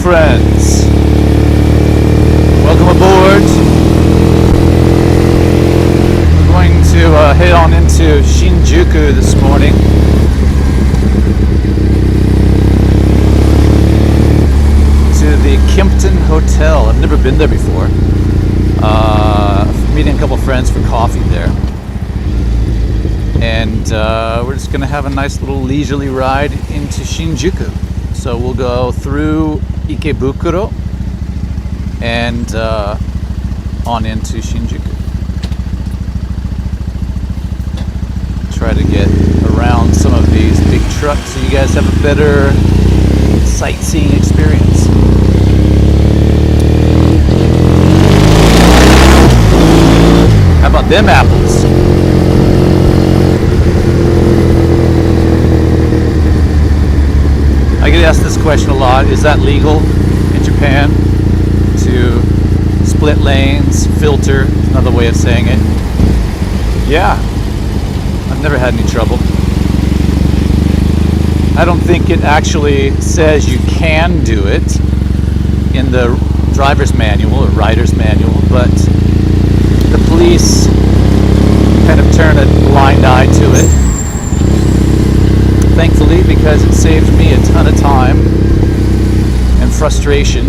friends. Welcome aboard. We're going to head on into Shinjuku this morning. To the Kimpton Hotel. I've never been there before. Meeting a couple friends for coffee there. And we're just going to have a nice little leisurely ride into Shinjuku. So we'll go through Ikebukuro and on into Shinjuku. Try to get around some of these big trucks so you guys have a better sightseeing experience. How about them apples? I get asked this question a lot. Is that legal in Japan to split lanes, filter, another way of saying it? Yeah, I've never had any trouble. I don't think it actually says you can do it in the driver's manual or rider's manual, but the police kind of turn a blind eye to it. Thankfully, because it saved me a ton of time and frustration.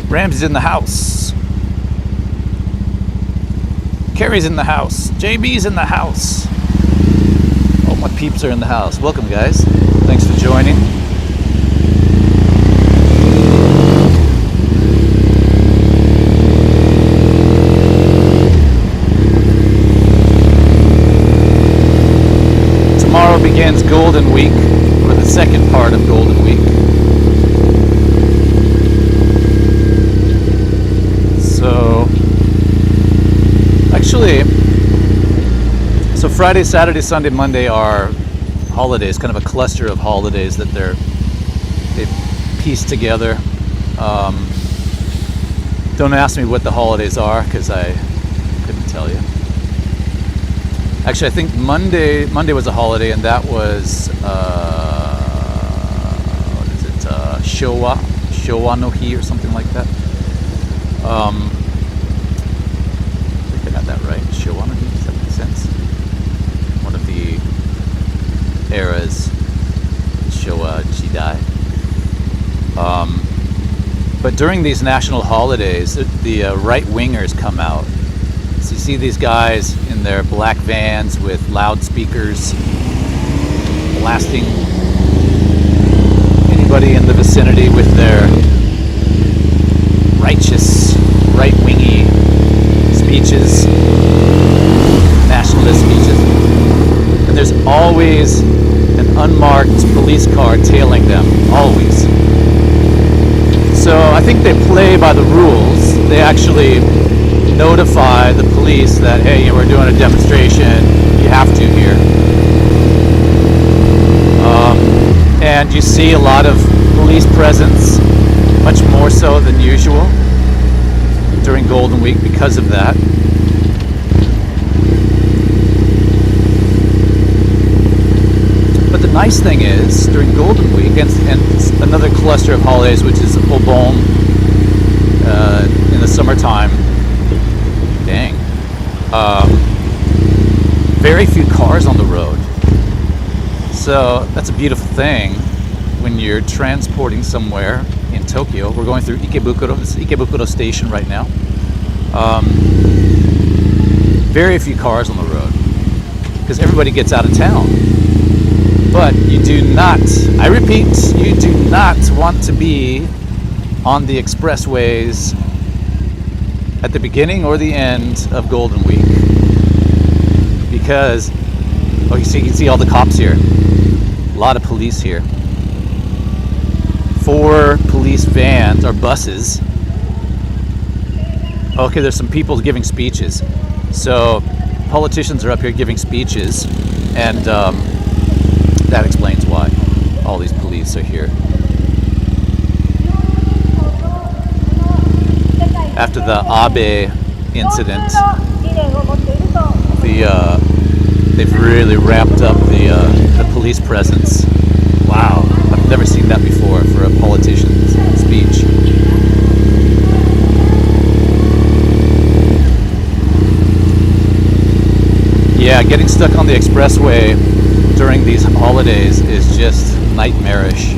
Ramsey's in the house. Carrie's in the house. JB's in the house. All my peeps are in the house. Welcome, guys. Thanks for joining. Tomorrow begins Golden Week, or the second part of Golden Week. So, actually, Friday, Saturday, Sunday, Monday are holidays, kind of a cluster of holidays that they've pieced together. Don't ask me what the holidays are, because I couldn't tell you. Actually, I think Monday was a holiday, and that was what is it? Showa no Hi or something like that. I think I got that right. Showa no Hi. Does that make sense? One of the eras, Showa Jidai. But during these national holidays, the right-wingers come out. So you see these guys in their black vans with loudspeakers blasting anybody in the vicinity with their righteous, right-wingy speeches, nationalist speeches. And there's always an unmarked police car tailing them, always. So I think they play by the rules. They actually notify the police that, hey, we're doing a demonstration, you have to here. And you see a lot of police presence, much more so than usual during Golden Week because of that. But the nice thing is, during Golden Week, and another cluster of holidays, which is Obon in the summertime, dang, very few cars on the road. So that's a beautiful thing when you're transporting somewhere in Tokyo. We're going through Ikebukuro. This is Ikebukuro station right now. Very few cars on the road because everybody gets out of town. But you do not, I repeat, you do not want to be on the expressways at the beginning or the end of Golden Week. Because, oh, you can see all the cops here. A lot of police here. 4 police vans or buses. Okay, there's some people giving speeches. So politicians are up here giving speeches, and that explains why all these police are here. after the Abe incident, they've really ramped up the police presence. Wow, I've never seen that before for a politician's speech. Yeah, getting stuck on the expressway during these holidays is just nightmarish.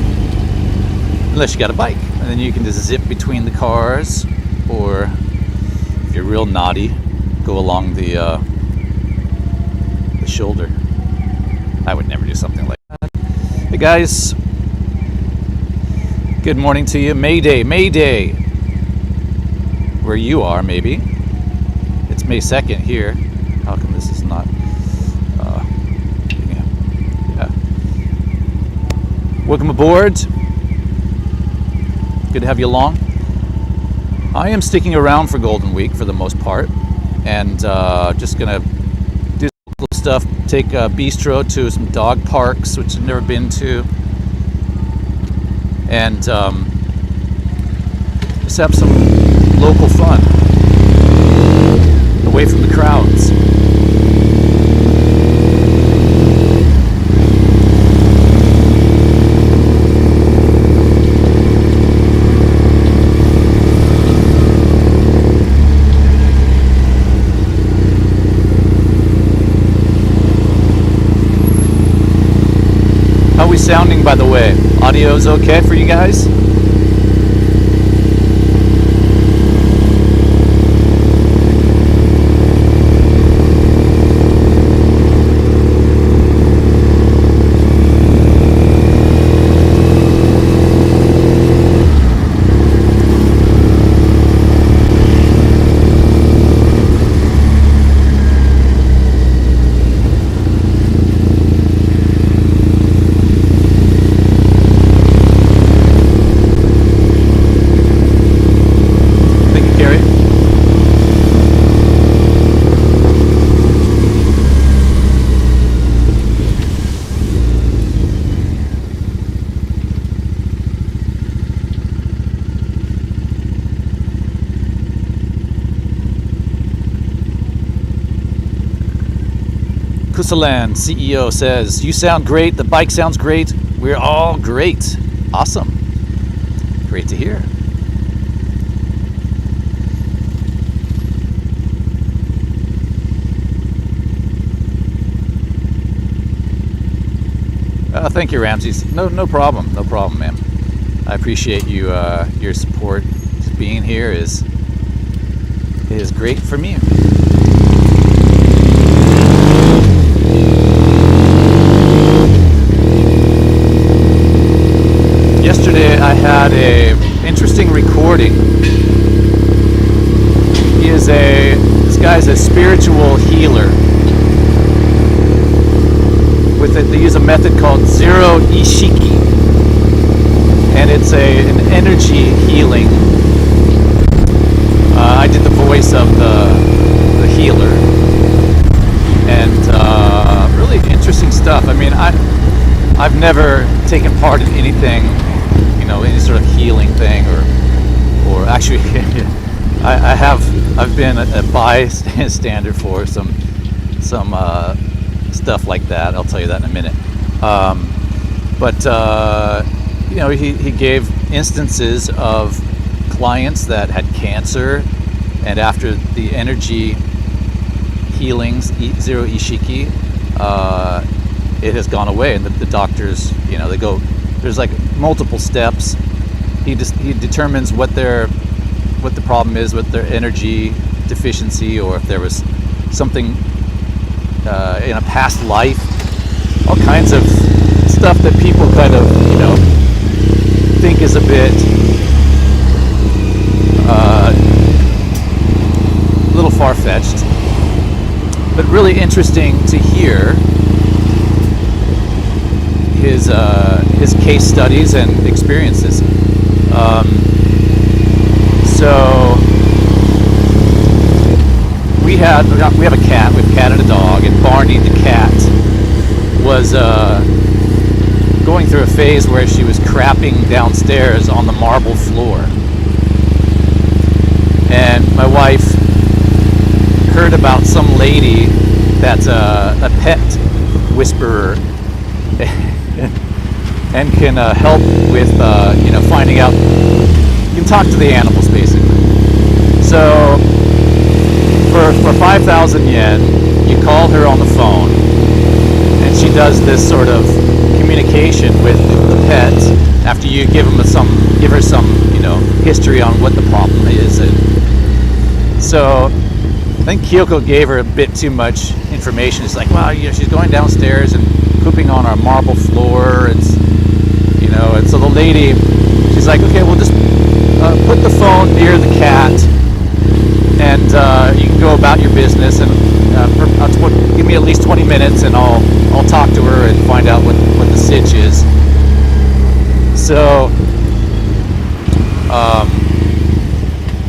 Unless you got a bike, and then you can just zip between the cars, or if you're real naughty, go along the shoulder. I would never do something like that. Hey guys, good morning to you. Mayday, Mayday. Where you are, maybe. It's May 2nd here. How come this is not? Yeah. Welcome aboard. Good to have you along. I am sticking around for Golden Week for the most part, and just gonna do some cool stuff. Take a bistro to some dog parks, which I've never been to, and just have some local fun away from the crowds. How are we sounding, by the way? Audio's okay for you guys? Kusalan, CEO, says, you sound great, the bike sounds great, we're all great. Awesome. Great to hear. Thank you, Ramses. No problem, man. I appreciate you, your support. Just being here is great for me. Yesterday I had a interesting recording. This guy's a spiritual healer. They use a method called Zero Ishiki, and it's an energy healing. I did the voice of the healer, and really interesting stuff. I mean, I've never taken part in anything, any sort of healing thing, or actually, I've been a bystander for some stuff like that. I'll tell you that in a minute. He gave instances of clients that had cancer, and after the energy healings, Zero Ishiki, it has gone away, and the doctors, they go. There's like multiple steps. He determines what the problem is with their energy deficiency, or if there was something in a past life, all kinds of stuff that people kind of think is a bit little far-fetched, but really interesting to hear his case studies and experiences. So we have a cat. We have a cat and a dog, and Barney the cat was going through a phase where she was crapping downstairs on the marble floor. And my wife heard about some lady that's a pet whisperer and can help with finding out. You can talk to the animals basically. So for 5,000 yen, you call her on the phone, and she does this sort of communication with the pet after you give her some history on what the problem is. And so I think Kyoko gave her a bit too much information. It's like, well, she's going downstairs and pooping on our marble floor. And so the lady, she's like, okay, we'll just put the phone near the cat, and you can go about your business. And give me at least 20 minutes, and I'll talk to her and find out what the sitch is. So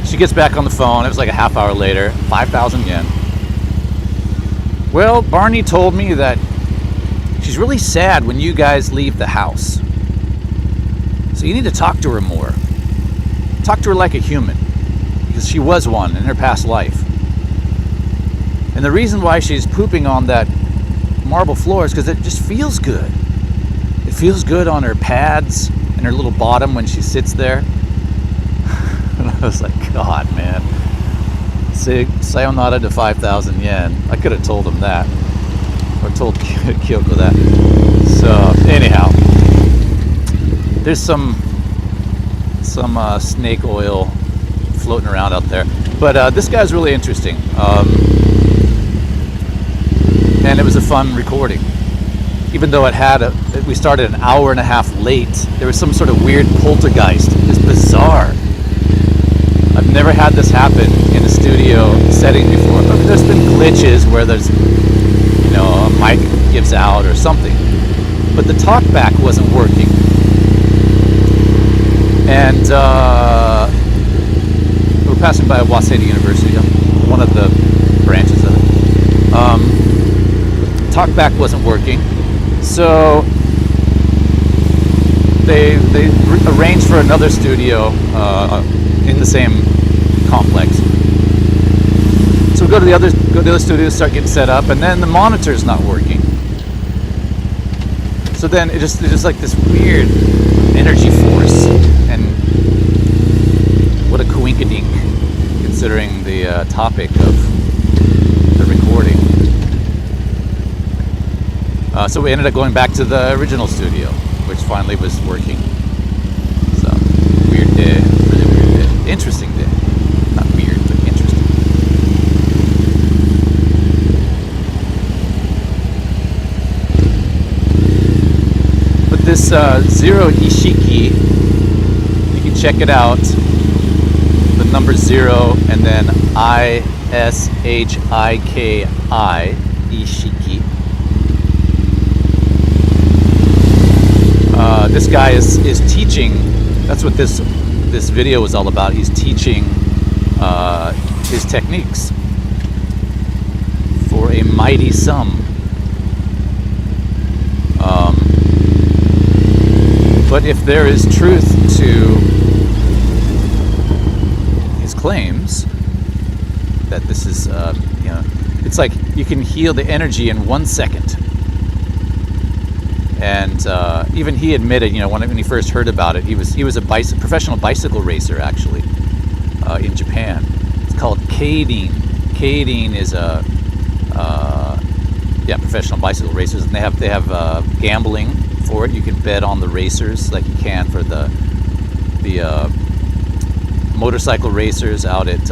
she gets back on the phone. It was like a half hour later. 5,000 yen. Well, Barney told me that she's really sad when you guys leave the house. So you need to talk to her more. Talk to her like a human, because she was one in her past life. And the reason why she's pooping on that marble floor is because it just feels good. It feels good on her pads and her little bottom when she sits there. And I was like, God, man. Say sayonara to 5,000 yen. I could have told him that. Or told Kyoko that. So, anyhow. There's some snake oil floating around out there. But this guy's really interesting. And it was a fun recording. Even though we started an hour and a half late, there was some sort of weird poltergeist. It was bizarre. I've never had this happen in a studio setting before. I mean, there's been glitches where there's, a mic gives out or something. But the talkback wasn't working. And we're passing by Waseda University, one of the branches of it. Talkback wasn't working. So they arranged for another studio in the same complex. So we go to the other studio, start getting set up, and then the monitor's not working. So then it's just like this weird energy force, and what a coinkydink, considering the topic of the recording. So we ended up going back to the original studio, which finally was working. So, weird day, really weird day. Interesting day. Not weird, but interesting. But this Zero Ishiki, you can check it out. The number 0 and then ISHIKI, Ishiki. This guy is teaching. That's what this video was all about. He's teaching his techniques for a mighty sum. But if there is truth to his claims that this is, it's like you can heal the energy in 1 second. And even he admitted, when he first heard about it, he was a professional bicycle racer actually in Japan. It's called Kadeen. Kadeen is a professional bicycle racers, and they have gambling for it. You can bet on the racers like you can for the motorcycle racers out at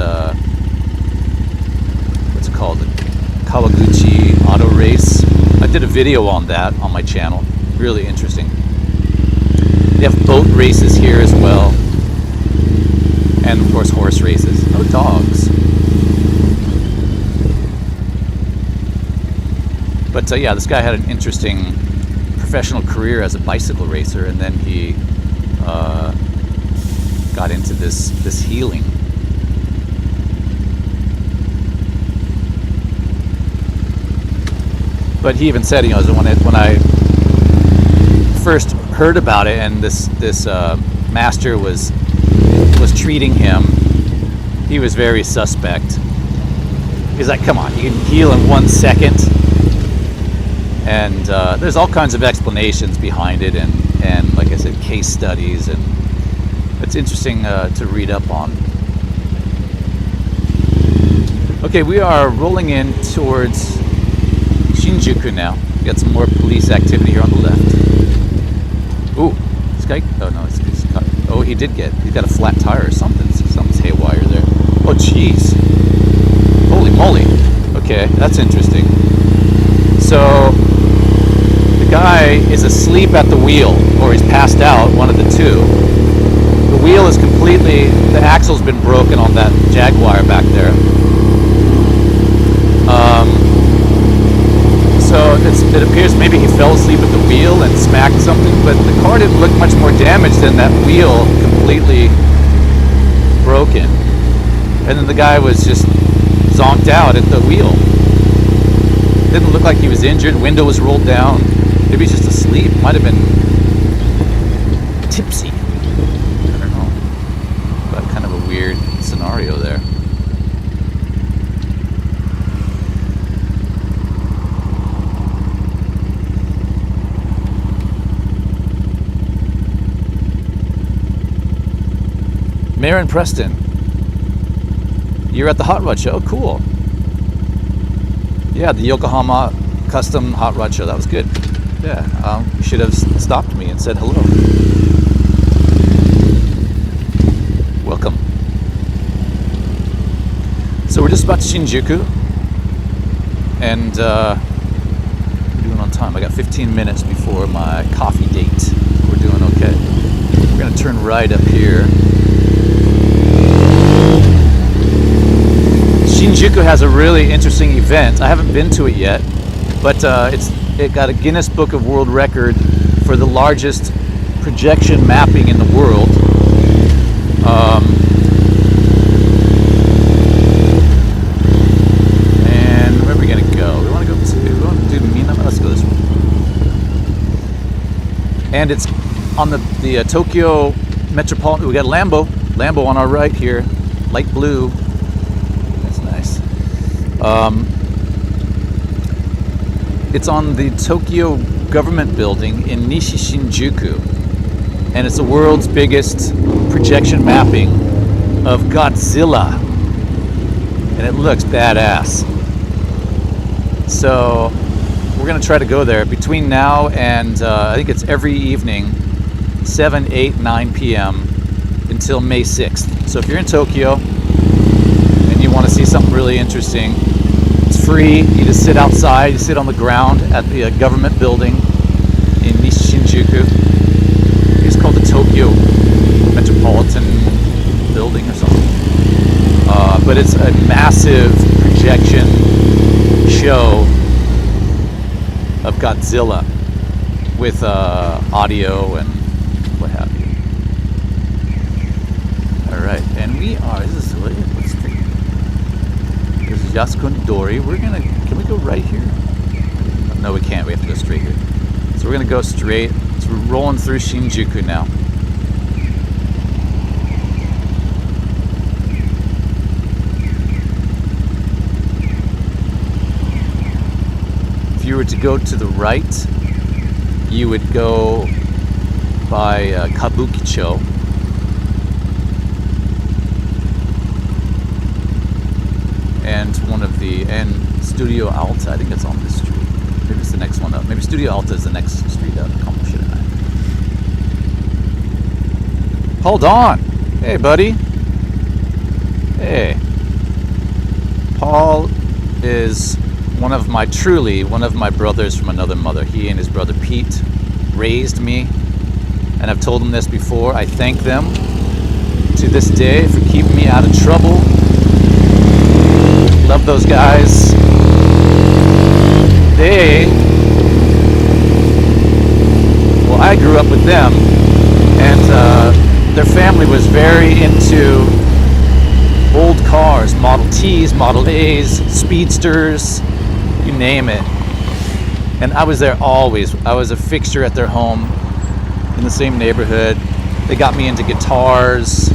what's it called, the Kawaguchi Auto Race. I did a video on that on my channel. Really interesting. They have boat races here as well, and of course horse races. No dogs. But this guy had an interesting professional career as a bicycle racer, and then he got into this healing. But he even said, when I first heard about it, and this master was treating him he was very suspect. He's like, come on, you can heal in 1 second. And there's all kinds of explanations behind it, and like I said, case studies, and it's interesting to read up on. Okay, we are rolling in towards Shinjuku now. We got some more police activity here on the left. Ooh, this guy, oh no, oh, he got a flat tire or something. Something's haywire there. Oh, jeez. Holy moly. Okay, that's interesting. So, the guy is asleep at the wheel, or he's passed out, one of the two. The wheel is completely, the axle's been broken on that Jaguar back there. So it appears maybe he fell asleep at the wheel and smacked something, but the car didn't look much more damaged than that wheel completely broken. And then the guy was just zonked out at the wheel. Didn't look like he was injured. Window was rolled down. Maybe he's just asleep. Might have been tipsy. I don't know. But kind of a weird scenario there. Marin Preston, you're at the Hot Rod Show. Cool. Yeah, the Yokohama Custom Hot Rod Show. That was good. Yeah, you should have stopped me and said hello. Welcome. So we're just about to Shinjuku, and we're doing on time. I got 15 minutes before my coffee date. We're doing okay. We're gonna turn right up here. Shinjuku has a really interesting event. I haven't been to it yet, but it got a Guinness Book of World Record for the largest projection mapping in the world. And where are we gonna go? We want to do Minami. Let's go this way. And it's on the Tokyo Metropolitan. We got Lambo on our right here, light blue. It's on the Tokyo government building in Nishi Shinjuku, and it's the world's biggest projection mapping of Godzilla, and it looks badass. So we're gonna try to go there between now and I think it's every evening, 7, 8, 9 p.m. until May 6th. So if you're in Tokyo and you want to see something really interesting, it's free. You just sit outside, you sit on the ground at the government building in Nishi Shinjuku. It's called the Tokyo Metropolitan Building or something. But it's a massive projection show of Godzilla with audio and what have you. Alright, and we are, this is Yasukuni-dori. Can we go right here? No, we can't. We have to go straight here. So we're going to go straight. So we're rolling through Shinjuku now. If you were to go to the right, you would go by Kabukicho. And Studio Alta, I think it's on this street. Maybe it's the next one up. Maybe Studio Alta is the next street up. Hold on. Hey, buddy. Hey. Paul is one of my brothers from another mother. He and his brother Pete raised me, and I've told them this before. I thank them to this day for keeping me out of trouble. Love those guys. I grew up with them, and their family was very into old cars, Model Ts, Model As, Speedsters, you name it. And I was there always. I was a fixture at their home in the same neighborhood. They got me into guitars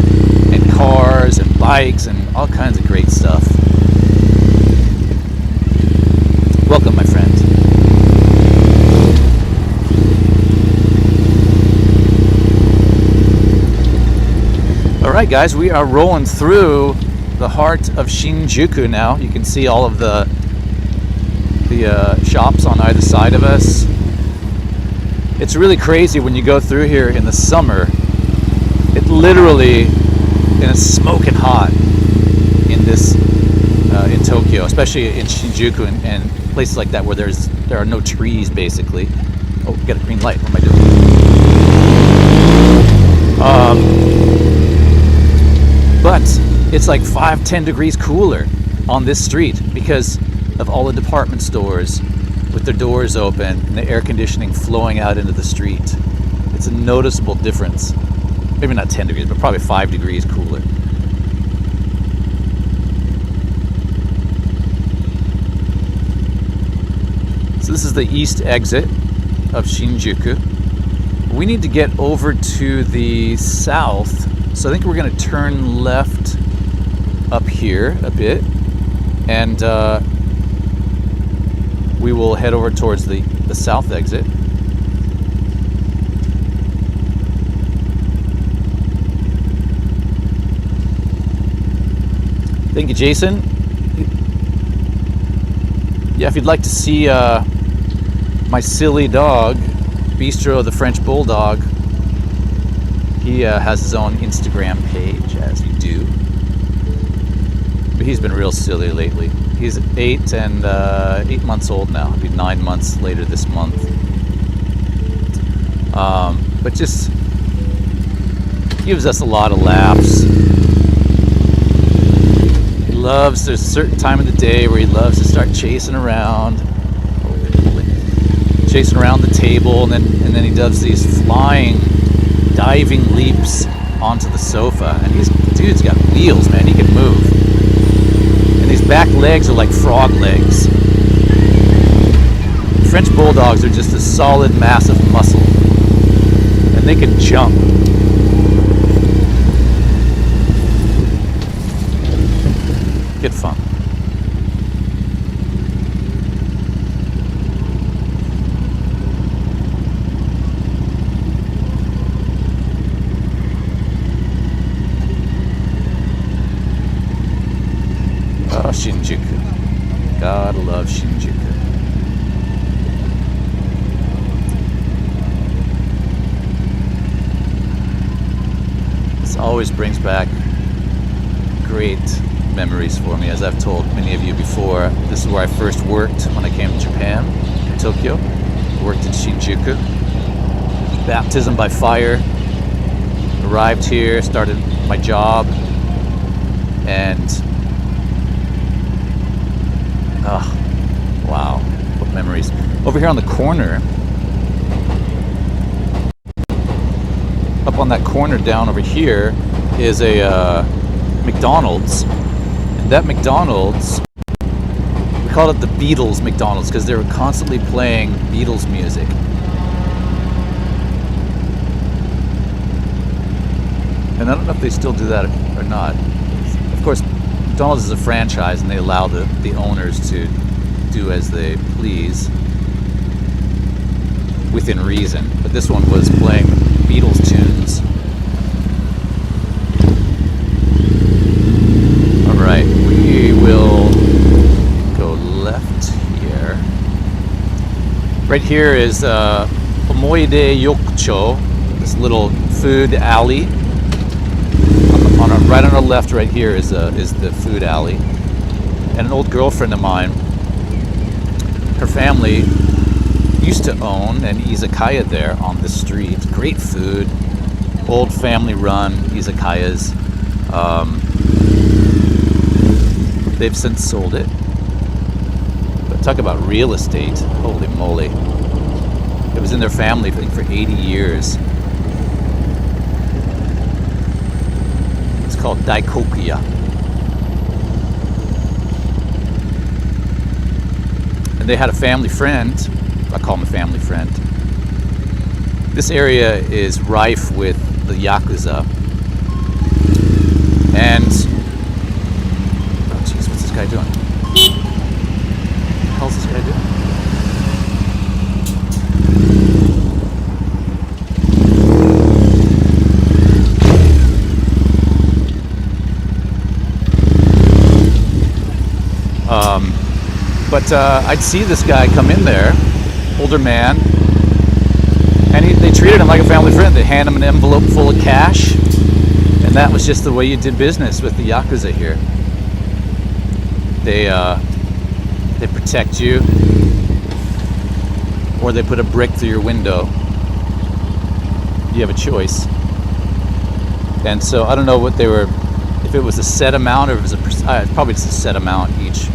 and cars and bikes and All kinds of great stuff. Welcome, my friend. Alright guys, we are rolling through the heart of Shinjuku now. You can see all of the shops on either side of us. It's really crazy when you go through here in the summer. It literally, and it's smoking hot in this in Tokyo, especially in Shinjuku and places like that where there are no trees basically. Oh, we got a green light. What am I doing? But it's like 5-10 degrees cooler on this street because of all the department stores with their doors open and the air conditioning flowing out into the street. It's a noticeable difference. Maybe not 10 degrees, but probably 5 degrees cooler. So this is the east exit of Shinjuku. We need to get over to the south. So I think we're going to turn left up here a bit, and we will head over towards the south exit. Thank you, Jason. Yeah, if you'd like to see my silly dog, Bistro the French Bulldog, he has his own Instagram page, as you do. But he's been real silly lately. He's 8 months old now. He'll be 9 months later this month. But just gives us a lot of laughs. He loves, there's a certain time of the day where he loves to start chasing around. Chasing around the table, and then he does these flying, diving leaps onto the sofa. And dude's got wheels, man. He can move. And these back legs are like frog legs. French Bulldogs are just a solid mass of muscle. And they can jump. Good fun. Oh, Shinjuku. Gotta love Shinjuku. This always brings back great memories for me. As I've told many of you before, this is where I first worked when I came to Japan, in Tokyo. I worked in Shinjuku. Baptism by fire. Arrived here, started my job, and oh, wow, what memories. Over here on the corner, up on that corner down over here, is a McDonald's. And that McDonald's, we called it the Beatles McDonald's because they were constantly playing Beatles music. And I don't know if they still do that or not. Of course, McDonald's is a franchise and they allow the owners to do as they please within reason. But this one was playing Beatles tunes. Alright, we will go left here. Right here is Omoide Yokucho, this little food alley. Right on our left right here is the food alley. And an old girlfriend of mine, her family used to own an izakaya there on the street. Great food, old family run izakayas. They've since sold it. But talk about real estate, holy moly. It was in their family, I think, for 80 years. It's called Daikokuya. And they had a family friend. I call him a family friend. This area is rife with the Yakuza. And guy doing? What the hell's this guy doing? But I'd see this guy come in there, older man, and they treated him like a family friend. They hand him an envelope full of cash, and that was just the way you did business with the Yakuza here. They protect you, or they put a brick through your window. You have a choice. And so I don't know what they were, if it was a set amount or if it was probably just a set amount each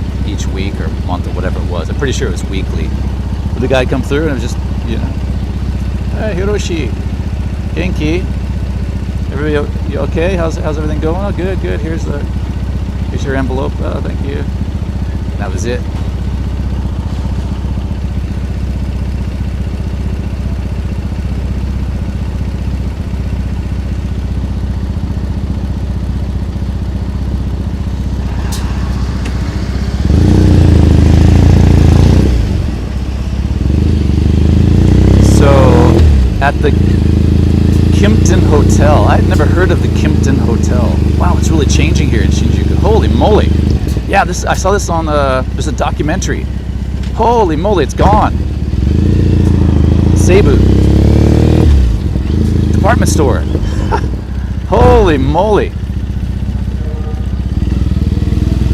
week or month or whatever it was. I'm pretty sure it was weekly. But the guy come through and it was just, you know, hey, Hiroshi, Genki, everybody, you okay? How's everything going? Oh, good. Here's your envelope. Oh, thank you. And that was it. At the Kimpton Hotel. I'd never heard of the Kimpton Hotel. Wow, it's really changing here in Shinjuku. Holy moly. Yeah, I saw this on, there's a documentary. Holy moly, it's gone. Seibu. Department store. Holy moly.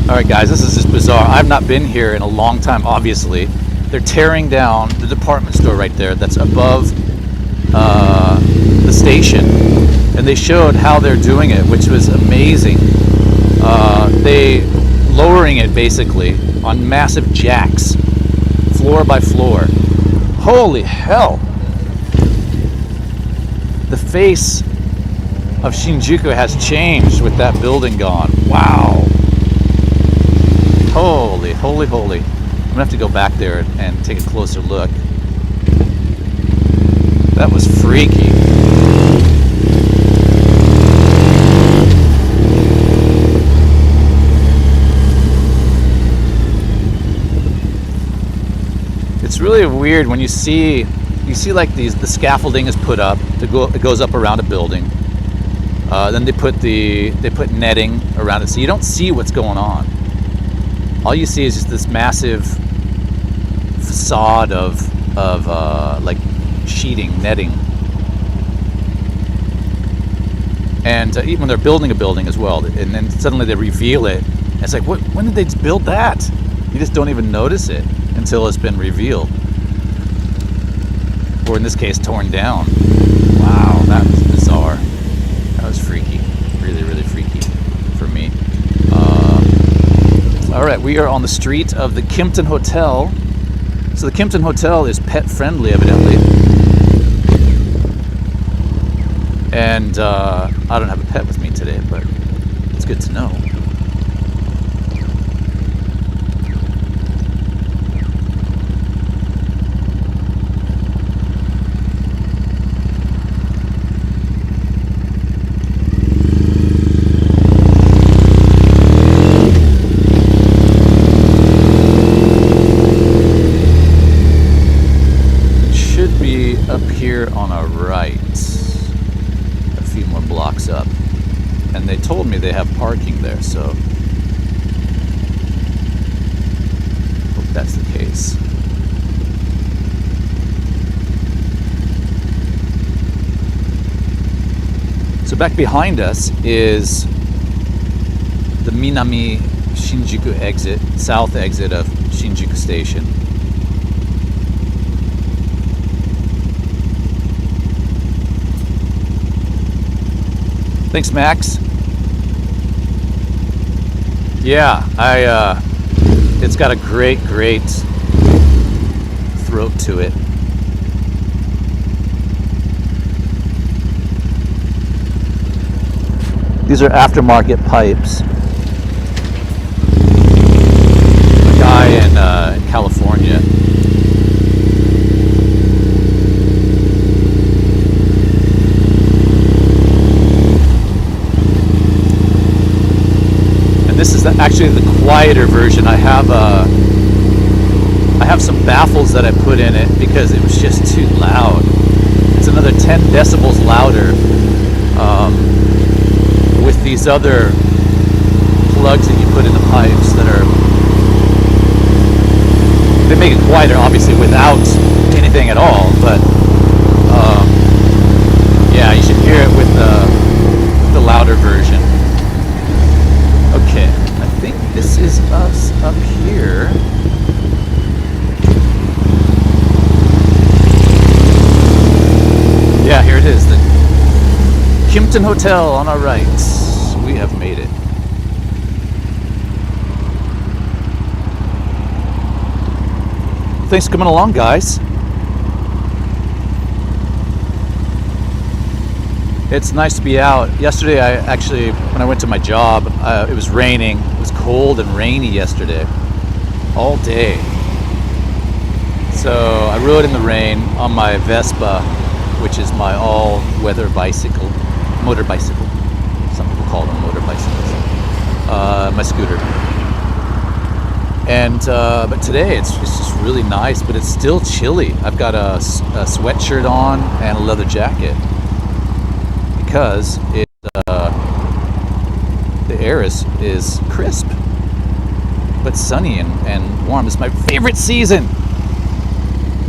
Alright guys, this is just bizarre. I've not been here in a long time, obviously. They're tearing down the department store right there that's above the station, and they showed how they're doing it, which was amazing. They lowering it basically on massive jacks, floor by floor. Holy hell! The face of Shinjuku has changed with that building gone. Wow! Holy. I'm gonna have to go back there and take a closer look. That was freaky. It's really weird when you see like the scaffolding is put up. It goes up around a building. Then they put netting around it, so you don't see what's going on. All you see is just this massive facade of like sheeting, netting, and even when they're building a building as well, and then suddenly they reveal it. It's like, when did they build that? You just don't even notice it until it's been revealed, or in this case, torn down. Wow, that was bizarre. That was freaky, really freaky for me. All right, we are on the street of the Kimpton Hotel. So the Kimpton Hotel is pet friendly, evidently. And I don't have a pet with me today, but it's good to know. It should be up here on our right. A few more blocks up, and they told me they have parking there, so hope that's the case. So back behind us is the Minami Shinjuku exit, south exit of Shinjuku Station. Thanks, Max. Yeah, it's got a great throat to it. These are aftermarket pipes. A guy in California this is actually the quieter version. I have some baffles that I put in it because it was just too loud. It's another 10 decibels louder with these other plugs that you put in the pipes that are, they make it quieter obviously without anything at all, but yeah, you should hear it with the louder version. Okay, I think this is us up here. Yeah, here it is, the Kimpton Hotel on our right. We have made it. Thanks for coming along, guys. It's nice to be out. Yesterday, when I went to my job, it was raining. It was cold and rainy yesterday, all day. So I rode in the rain on my Vespa, which is my all-weather bicycle, motor bicycle. Some people call them motor bicycles. My scooter. And but today it's just really nice, but it's still chilly. I've got a sweatshirt on and a leather jacket because the air is crisp, but sunny and warm. It's my favorite season.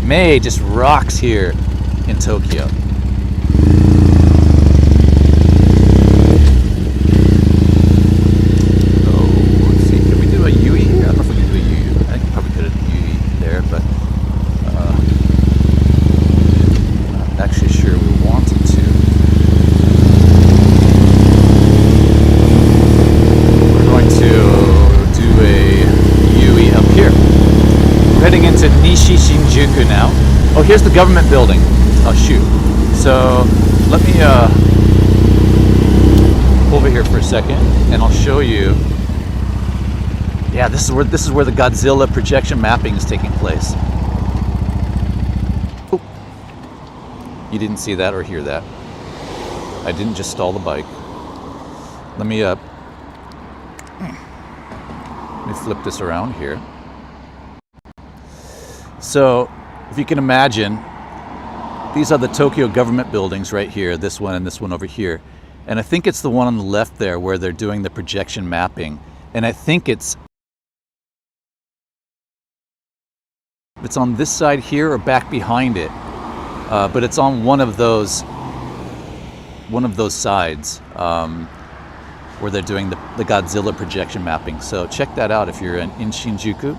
May just rocks here in Tokyo. Oh, let's see. Can we do a Yui here? I don't know if we can do a Yui. I think we probably could have Yui there, but I'm not actually sure we wanted to. We're going to do a Yui up here. We're heading into Nishi Shinjuku now. Oh, here's the government building. Oh, shoot. So let me pull over here for a second, and I'll show you. Yeah, this is where the Godzilla projection mapping is taking place. Oh, you didn't see that or hear that. I didn't just stall the bike. Let me flip this around here. So, if you can imagine, these are the Tokyo government buildings right here, this one and this one over here. And I think it's the one on the left there where they're doing the projection mapping. And I think it's on this side here or back behind it. But it's on one of those sides where they're doing the Godzilla projection mapping. So check that out if you're in Shinjuku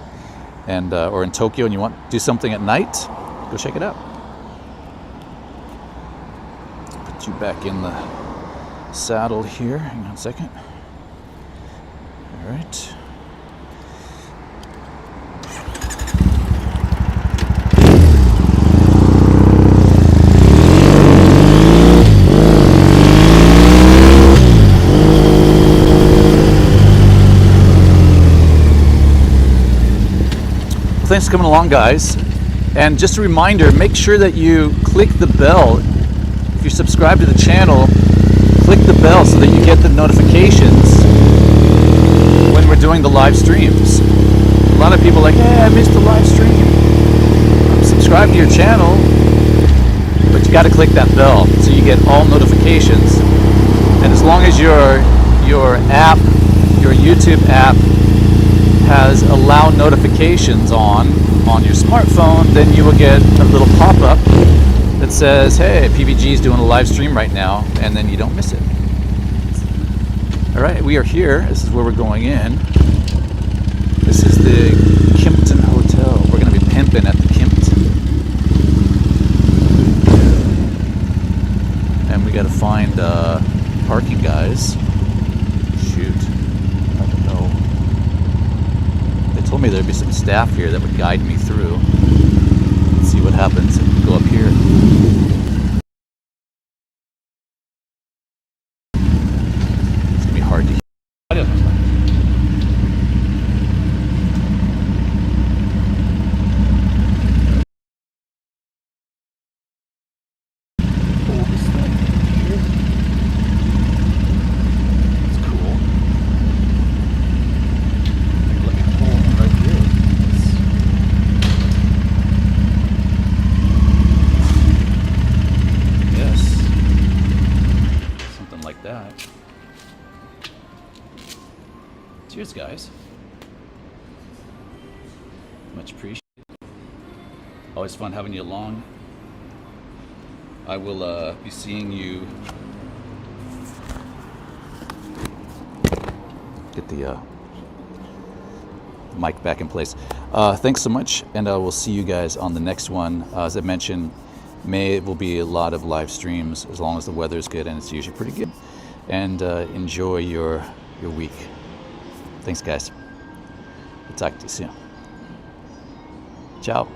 and or in Tokyo and you want to do something at night, go check it out. Put you back in the saddle here. Hang on a second. All right. Thanks for coming along, guys. And just a reminder, make sure that you click the bell. If you subscribe to the channel, click the bell so that you get the notifications when we're doing the live streams. A lot of people are like, hey, I missed the live stream. Subscribe to your channel, but you got to click that bell so you get all notifications. And as long as your app, your YouTube app, has allow notifications on your smartphone, then you will get a little pop-up that says, hey, PBG is doing a live stream right now, and then you don't miss it. All right, we are here. This is where we're going in. This is the Kimpton Hotel. We're going to be pimping at the Kimpton. And we got to find parking guys. Shoot. I don't know. They told me there'd be some staff here that would guide me through. Let's see what happens if we go up here. It's gonna be hard to hear. those guys. Much appreciated. Always fun having you along. I will be seeing you. Get the mic back in place. Thanks so much, and I will see you guys on the next one. As I mentioned, May will be a lot of live streams as long as the weather's good, and it's usually pretty good. And enjoy your week. Thanks, guys. We'll talk to you soon. Ciao.